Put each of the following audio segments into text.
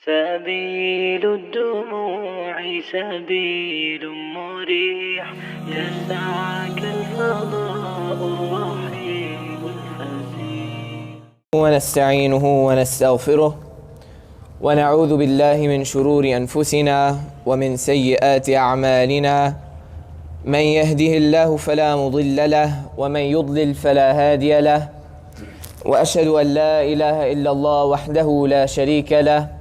سبيل الدموع سبيل مريح يسعك الفضاء الرحيم الفسيح ونستعينه ونستغفره ونعوذ بالله من شرور أنفسنا ومن سيئات أعمالنا من يهده الله فلا مضل له ومن يضلل فلا هادي له وأشهد أن لا إله إلا الله وحده لا شريك له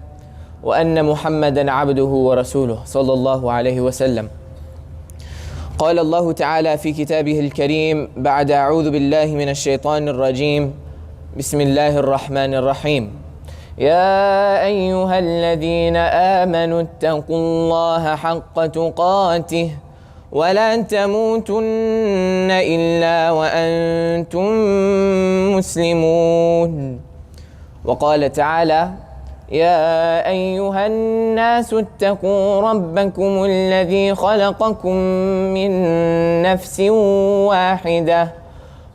وأن محمدا عبده ورسوله صلى الله عليه وسلم. قال الله تعالى في كتابه الكريم بعد أعوذ بالله من الشيطان الرجيم بسم الله الرحمن الرحيم يا أيها الذين آمنوا اتقوا الله حق تقاته ولا تموتن إلا وأنتم مسلمون. وقال تعالى يا أيها الناس اتقوا ربكم الذي خلقكم من نفس واحدة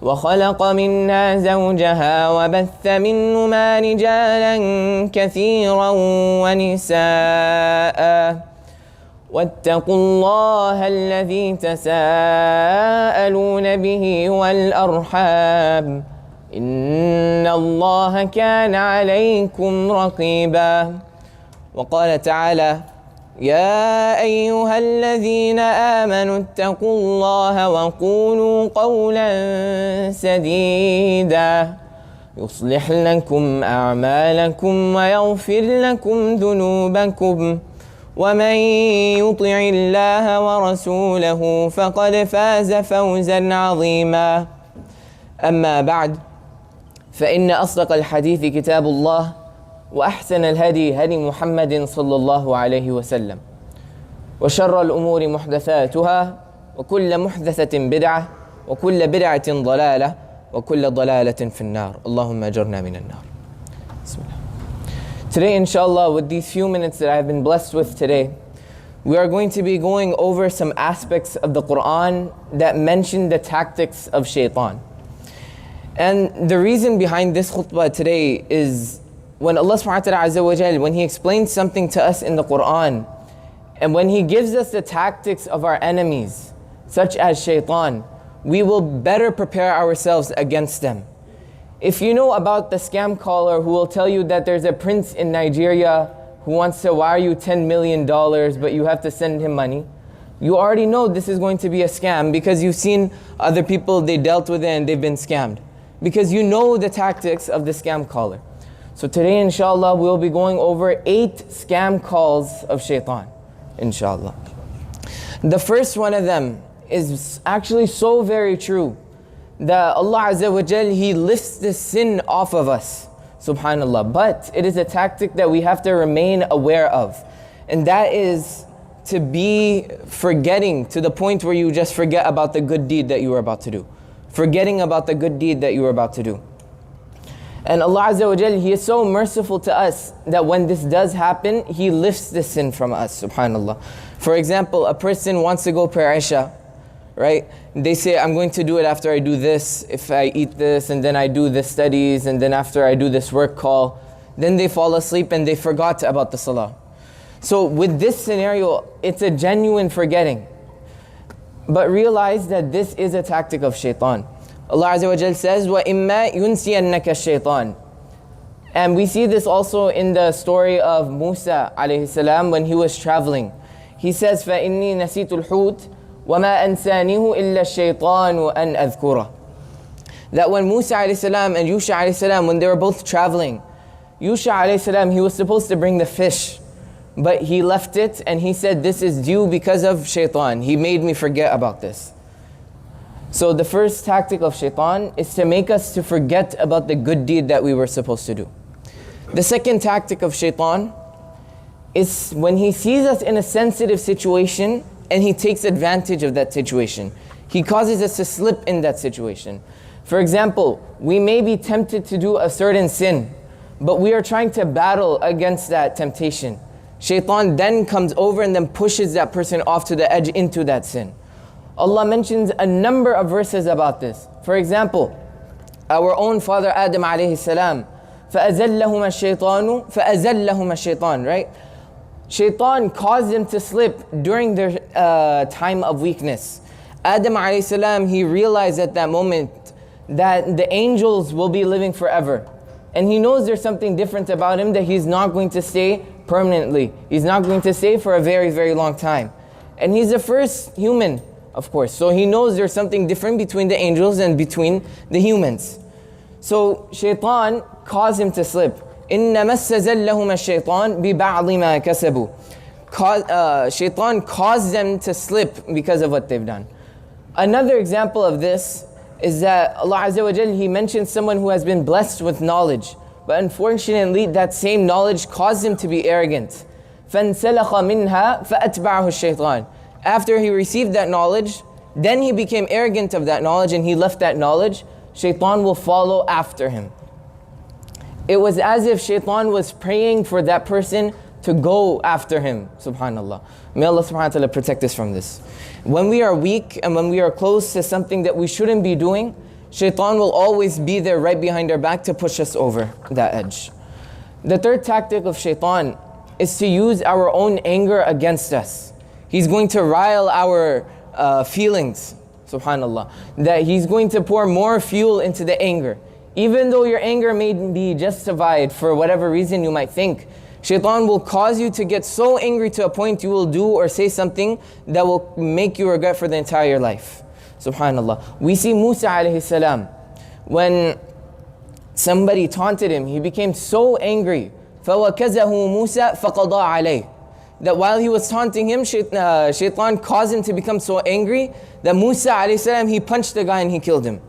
وخلق منها زوجها وبث منهما رجالا كثيرا ونساء واتقوا الله الذي تساءلون به والأرحام إن الله كان عليكم رقيبا. وقال تعالى يا أيها الذين آمنوا اتقوا الله وقولوا قولا سديدا يصلح لكم أعمالكم ويغفر لكم ذنوبكم ومن يطع الله ورسوله فقد فاز فوزا عظيما. أما بعد فإن أصدق الحديث كتاب الله وأحسن الهدي هدي محمد صلى الله عليه وسلم وشر الأمور محدثاتها وكل محدثة بدعة وكل بدعة ضلالة وكل ضلالة في النار اللهم أجرنا من النار. بسم الله. Today inshallah, with these few minutes that I've been blessed with today, we are going to be going over some aspects of the Quran that mention the tactics of shaitan. And the reason behind this khutbah today is when Allah subhanahu wa ta'ala azza wa jal, when He explains something to us in the Quran, and when He gives us the tactics of our enemies, such as shaitan, we will better prepare ourselves against them. If you know about the scam caller who will tell you that there's a prince in Nigeria who wants to wire you $10 million, but you have to send him money, you already know this is going to be a scam because you've seen other people, they dealt with it and they've been scammed. Because you know the tactics of the scam caller. So today inshallah we'll be going over 8 scam calls of shaitan, inshallah. The first one of them is actually so very true that Allah Azza wa Jal, He lifts the sin off of us, subhanallah. But it is a tactic that we have to remain aware of. And that is to be forgetting to the point where you just forget about the good deed that you were about to do. Forgetting about the good deed that you were about to do. And Allah Azza wa Jal, He is so merciful to us that when this does happen, He lifts the sin from us, subhanallah. For example, a person wants to go pray Isha, right? They say, I'm going to do it after I do this, if I eat this, and then I do the studies, and then after I do this work call. Then they fall asleep and they forgot about the salah. So with this scenario, it's a genuine forgetting. But realize that this is a tactic of shaitan. Allah Azza wa Jal says, وَإِمَّا يُنْسِيَنَّكَ الشَّيْطَانِ. And we see this also in the story of Musa alayhi salam when he was traveling. He says, فَإِنِّي نَسِيتُ الْحُوتِ وَمَا أَنْسَانِهُ إِلَّا الشَّيْطَانُ أَنْ أَذْكُرَهُ. That when Musa alayhi salam and Yusha alayhi salam, when they were both traveling, Yusha alayhi salam, he was supposed to bring the fish, but he left it and he said, this is due because of shaitan. He made me forget about this. So the first tactic of shaitan is to make us to forget about the good deed that we were supposed to do. The second tactic of shaitan is when he sees us in a sensitive situation and he takes advantage of that situation. He causes us to slip in that situation. For example, we may be tempted to do a certain sin, but we are trying to battle against that temptation. Shaitan then comes over and then pushes that person off to the edge into that sin. Allah mentions a number of verses about this. For example, our own father Adam alayhi salam, فَأَزَلَّهُمَا الشَّيْطَانُ, right? Shaitan caused them to slip during their time of weakness. Adam alayhi salam, he realized at that moment that the angels will be living forever. And he knows there's something different about him, that he's not going to stay permanently. He's not going to stay for a very, very long time. And he's the first human, of course. So he knows there's something different between the angels and between the humans. So Shaitan caused him to slip. إِنَّمَا اسْتَزَلَّهُمَا الشَّيْطَانُ بِبَعْضِ مَا كَسَبُوا. Shaitan caused them to slip because of what they've done. Another example of this is that Allah Azza wa Jal, He mentions someone who has been blessed with knowledge. But unfortunately, that same knowledge caused him to be arrogant. فَانْسَلَخَ مِنْهَا فَأَتْبَعَهُ الشَّيْطَانُ. After he received that knowledge, then he became arrogant of that knowledge and he left that knowledge. Shaitan will follow after him. It was as if Shaitan was praying for that person to go after him. Subhanallah. May Allah subhanahu wa ta'ala protect us from this. When we are weak and when we are close to something that we shouldn't be doing, Shaitan will always be there right behind our back to push us over that edge. The third tactic of Shaitan is to use our own anger against us. He's going to rile our feelings, subhanallah. That he's going to pour more fuel into the anger. Even though your anger may be justified for whatever reason you might think, Shaitan will cause you to get so angry to a point you will do or say something that will make you regret for the entire life. Subhanallah. We see Musa alayhi salam, when somebody taunted him, he became so angry. فَوَكَزَهُ مُوسَى فَقَضَى عَلَيْهِ. That while he was taunting him, Shaitan caused him to become so angry that Musa alayhi salam, he punched the guy and he killed him.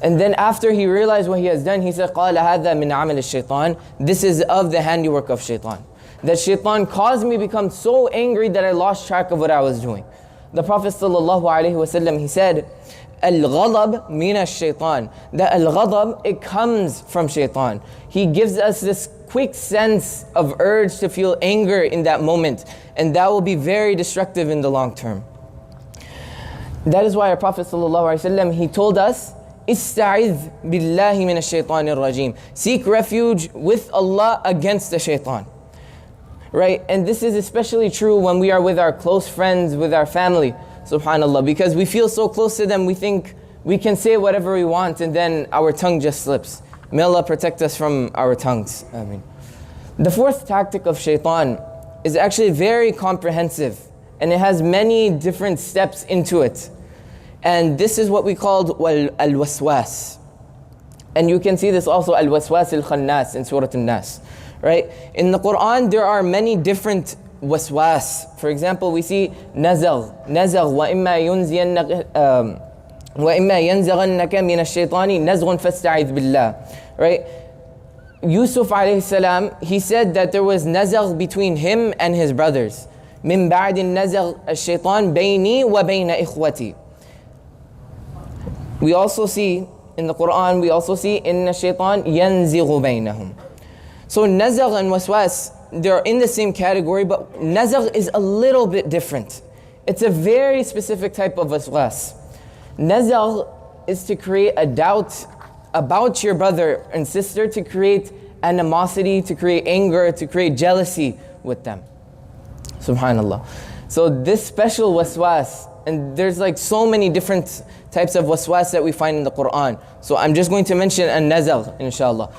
And then after he realized what he has done, he said, قَالَ هَذَا مِنْ عَمَلِ الشَّيْطَانِ. This is of the handiwork of Shaitan. That Shaitan caused me to become so angry that I lost track of what I was doing. The Prophet ﷺ, he said, Al-ghadab min ash-shaytan. That al-ghadab, it comes from Shaitan. He gives us this quick sense of urge to feel anger in that moment. And that will be very destructive in the long term. That is why our Prophet ﷺ, he told us, Ista'idh billahi min ash-shaytanir rajim. Seek refuge with Allah against the shaitan. Right? And this is especially true when we are with our close friends, with our family, subhanallah, because we feel so close to them, we think we can say whatever we want and then our tongue just slips. May Allah protect us from our tongues. Ameen. The fourth tactic of shaitan is actually very comprehensive and it has many different steps into it. And this is what we called al-waswas. And you can see this also, al-waswas al-khannas in Surah An-Nas. Right? In the Quran, there are many different waswas. For example, we see nazagh. Nazagh, وَإِمَّا يَنزَغَنَّكَ مِنَ الشَّيْطَانِ نَزْغٌ فَاسْتَعِذْ بِاللَّهِ. Right? Yusuf alayhi salam, he said that there was nazagh between him and his brothers. مِن بَعْدِ النَّزَغْ الشَّيْطَانِ بَيْنِي وَبَيْنَ إِخْوَتِي. We also see, in the Quran, we also see, إِنَّ الشَّيْطَانِ يَنزِغُ بَيْنَهُمْ. So nazagh and waswas, they're in the same category, but nazagh is a little bit different. It's a very specific type of waswas. Nazagh is to create a doubt about your brother and sister, to create animosity, to create anger, to create jealousy with them. Subhanallah. So this special waswas, and there's like so many different types of waswas that we find in the Quran. So I'm just going to mention an-nazagh, inshallah.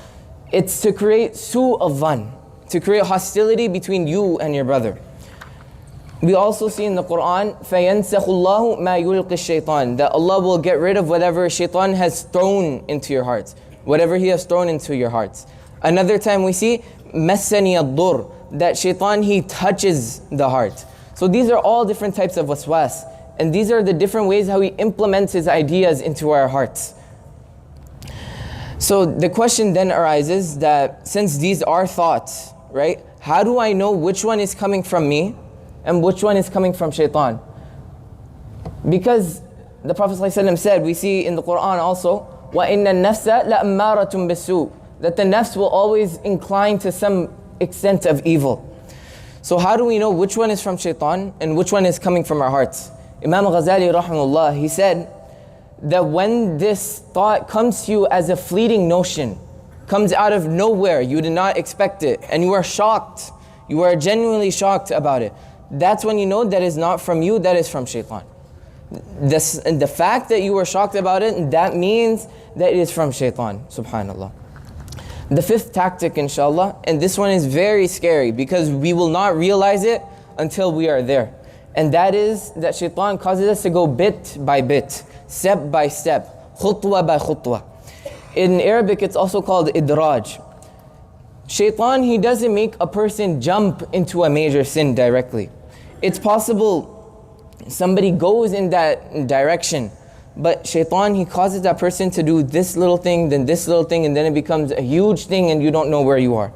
It's to create su'u al-dhann, to create hostility between you and your brother. We also see in the Quran, فَيَنْسَخُ اللَّهُ مَا يُلْقِ الشَّيْطَانِ. That Allah will get rid of whatever shaitan has thrown into your hearts. Whatever he has thrown into your hearts. Another time we see, مَسَّنِيَ الضُّرُّ. That shaitan, he touches the heart. So these are all different types of waswas. And these are the different ways how he implements his ideas into our hearts. So the question then arises that since these are thoughts, right? How do I know which one is coming from me and which one is coming from shaitan? Because the Prophet ﷺ said, we see in the Quran also, وَإِنَّ النَّفْسَ لَأَمَّارَةٌ بِالسُّوءِ. That the nafs will always incline to some extent of evil. So how do we know which one is from shaitan and which one is coming from our hearts? Imam Ghazali rahimahullah, he said that when this thought comes to you as a fleeting notion, comes out of nowhere. You did not expect it, and you are shocked. You are genuinely shocked about it. That's when you know that is not from you, that is from shaitan. The fact that you were shocked about it, that means that it is from shaitan, subhanAllah. The fifth tactic, inshallah, and this one is very scary because we will not realize it until we are there. And that is that shaitan causes us to go bit by bit, step by step, khutwa by khutwa. In Arabic, it's also called idraj. Shaitan, he doesn't make a person jump into a major sin directly. It's possible somebody goes in that direction, but shaitan, he causes that person to do this little thing, then this little thing, and then it becomes a huge thing and you don't know where you are.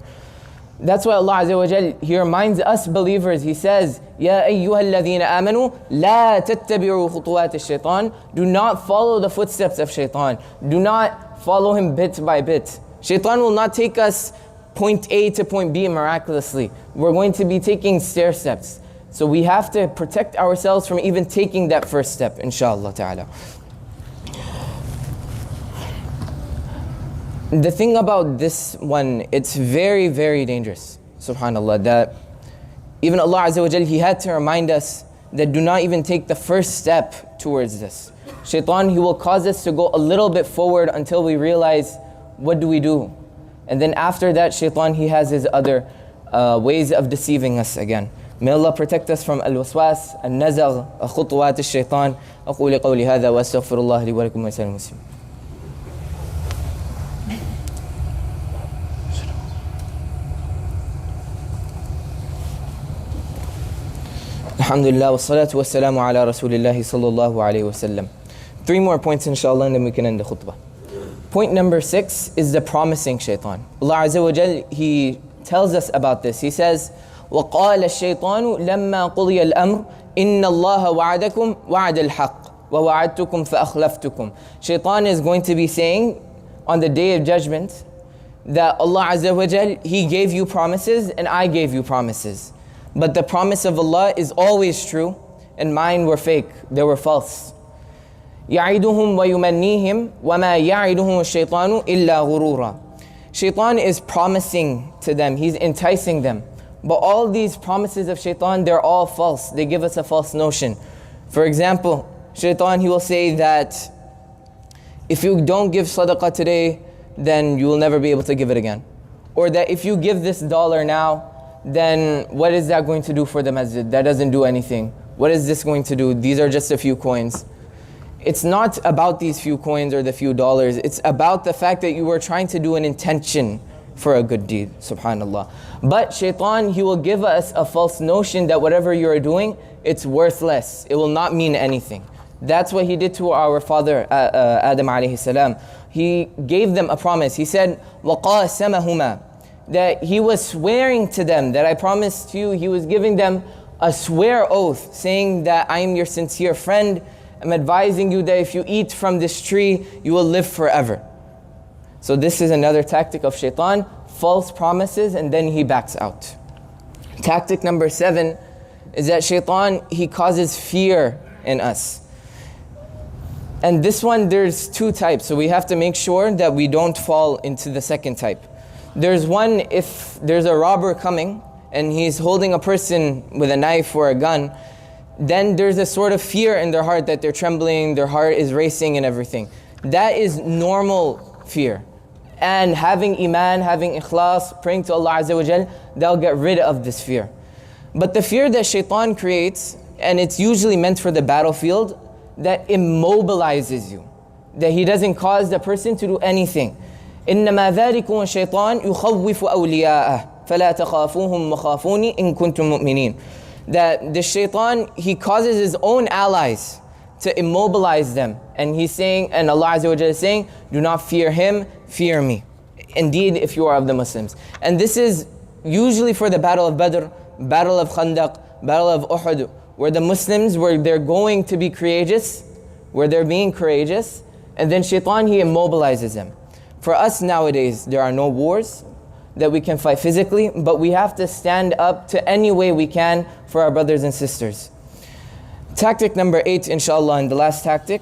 That's why Allah Azza wa Jal, He reminds us believers, He says, Ya ayyuhalladhina amanu, la tattabi'u khutuwat ash-shaytan. Do not follow the footsteps of shaitan. Do not follow him bit by bit. Shaitan will not take us point A to point B miraculously. We're going to be taking stair steps. So we have to protect ourselves from even taking that first step, inshallah ta'ala. The thing about this one, it's very, very dangerous, subhanAllah, that even Allah Azza wa Jal, He had to remind us that do not even take the first step towards this. Shaitan, he will cause us to go a little bit forward until we realize, what do we do? And then after that, shaitan, he has his other ways of deceiving us again. May Allah protect us from al-waswas, al-nazagh, khutuwat al-shaytan. أقول قولي هذا وأستغفر الله لي ولكم ولسائر المسلمين. Alhamdulillah, wassalatu wassalamu ala rasulillahi sallallahu alayhi wa sallam. 3 more points inshallah and then we can end the khutbah. Point number 6 is the promising shaitan. Allah Azza wa Jal, He tells us about this. He says, وَقَالَ الشَّيْطَانُ لَمَّا قُضِيَ الْأَمْرُ إِنَّ اللَّهَ وَعَدَكُمْ وَعْدَ الْحَقِّ وَوَعَدْتُكُمْ فَأَخْلَفْتُكُمْ. Shaitan is going to be saying on the day of judgment that Allah Azza wa Jal, He gave you promises and I gave you promises. But the promise of Allah is always true and mine were fake, they were false. يَعِدُهُمْ وَيُمَنِّيهِمْ وَمَا يَعِدُهُمُ الشَّيْطَانُ إِلَّا غُرُورًا. Shaitan is promising to them, he's enticing them. But all these promises of shaitan, they're all false. They give us a false notion. For example, shaitan, he will say that if you don't give sadaqah today, then you will never be able to give it again. Or that if you give this dollar now, then what is that going to do for the masjid? That doesn't do anything. What is this going to do? These are just a few coins. It's not about these few coins or the few dollars. It's about the fact that you were trying to do an intention for a good deed, subhanAllah. But shaitan, he will give us a false notion that whatever you are doing, it's worthless. It will not mean anything. That's what he did to our father, Adam alayhi salam. He gave them a promise. He said, وَقَاسَمَهُمَا, that he was swearing to them, that I promised you, he was giving them a swear oath, saying that I am your sincere friend. I'm advising you that if you eat from this tree, you will live forever. So this is another tactic of shaitan, false promises, and then he backs out. Tactic number 7 is that shaitan, he causes fear in us. And this one, there's 2 types, so we have to make sure that we don't fall into the second type. There's one, if there's a robber coming and he's holding a person with a knife or a gun, then there's a sort of fear in their heart that they're trembling, their heart is racing and everything. That is normal fear. And having iman, having ikhlas, praying to Allah Azza wa Jal, they'll get rid of this fear. But the fear that shaitan creates, and it's usually meant for the battlefield, that immobilizes you, that he doesn't cause the person to do anything. إِنَّمَا ذَلِكُمُ الشَّيْطَانُ يُخَوِّفُ أَوْلِيَاءَهُ فَلَا تَخَافُوهُمْ وَخَافُونِي إِن كُنتُم مُؤْمِنِينَ. That the shaitan, he causes his own allies to immobilize them. And he's saying, and Allah Azza wa Jalla is saying, do not fear him, fear me. Indeed, if you are of the Muslims. And this is usually for the Battle of Badr, Battle of Khandaq, Battle of Uhud, where the Muslims, where they're going to be courageous, where they're being courageous, and then shaitan, he immobilizes them. For us nowadays, there are no wars that we can fight physically, but we have to stand up to any way we can for our brothers and sisters. Tactic number 8, inshallah, and the last tactic,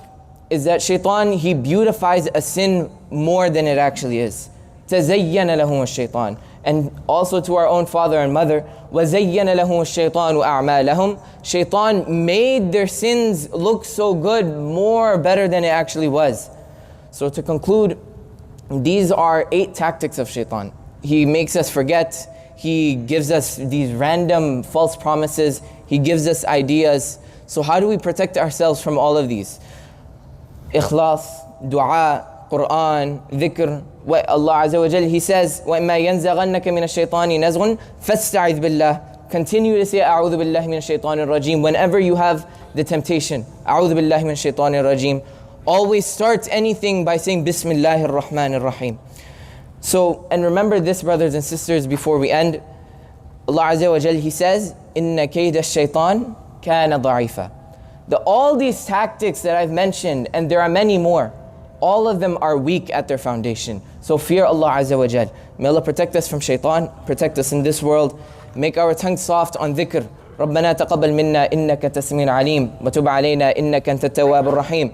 is that shaitan, he beautifies a sin more than it actually is. تزين لهم الشيطان. And also to our own father and mother, وَزَيَّنَ لَهُمُ الشَّيْطَانُ أَعْمَالَهُم. Shaitan made their sins look so good, more better than it actually was. So to conclude, these are 8 tactics of shaitan. He makes us forget. He gives us these random false promises. He gives us ideas. So how do we protect ourselves from all of these? Ikhlas, dua, Quran, dhikr. What Allah Azza wa Jal, He says, وَإِمَّا يَنزَغَنَّكَ مِنَ الشَّيْطَانِ نَزْغٌ فَاسْتَعِذْ بِاللَّهِ. Continue to say, أعوذ بالله من الشيطان الرجيم whenever you have the temptation. أعوذ بالله من الشيطان الرجيم. Always start anything by saying, Bismillahir Rahmanir Rahim. So, and remember this, brothers and sisters, before we end, Allah Azza wa Jal, He says, إِنَّ كَيْدَ الشَّيْطَانِ كَانَ ضَعِيفًا. All these tactics that I've mentioned, and there are many more, all of them are weak at their foundation. So fear Allah Azza wa Jal. May Allah protect us from shaitan, protect us in this world, make our tongue soft on dhikr. ربنا تقبل منا إنك تسميع عليم وتب علينا إنك أنت التواب الرحيم.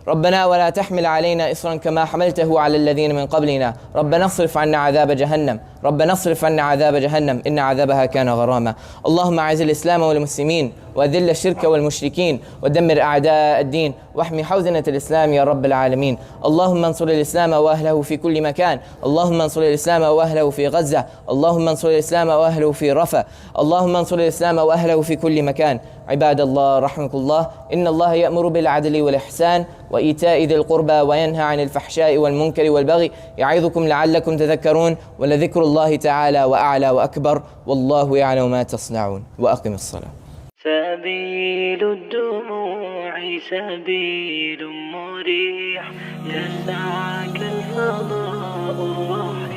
ربنا ولا تحمل علينا إصرا كما حملته على الذين من قبلنا. ربنا اصرف عنا عذاب جهنم. ربنا اصرف عنا عذاب جهنم إن عذابها كان غراما. اللهم أعز الإسلام والمسلمين وأذل الشرك والمشركين ودمر أعداء الدين واحمي حوزنة الإسلام يا رب العالمين. اللهم انصر الإسلام وأهله في كل مكان. اللهم انصر الإسلام وأهله في غزة. اللهم انصر الإسلام وأهله في رفح. اللهم انصر الإسلام وأهله في كل مكان. عباد الله رحمكم الله، إن الله يأمر بالعدل والإحسان وإيتاء ذي القربى وينهى عن الفحشاء والمنكر والبغي يعظكم لعلكم تذكرون ولذكر الله تعالى وأعلى وأكبر والله يعلم ما تصنعون. وأقم الصلاة. سبيل الدموع سبيل مريح يسعك الفضاء الرحيم.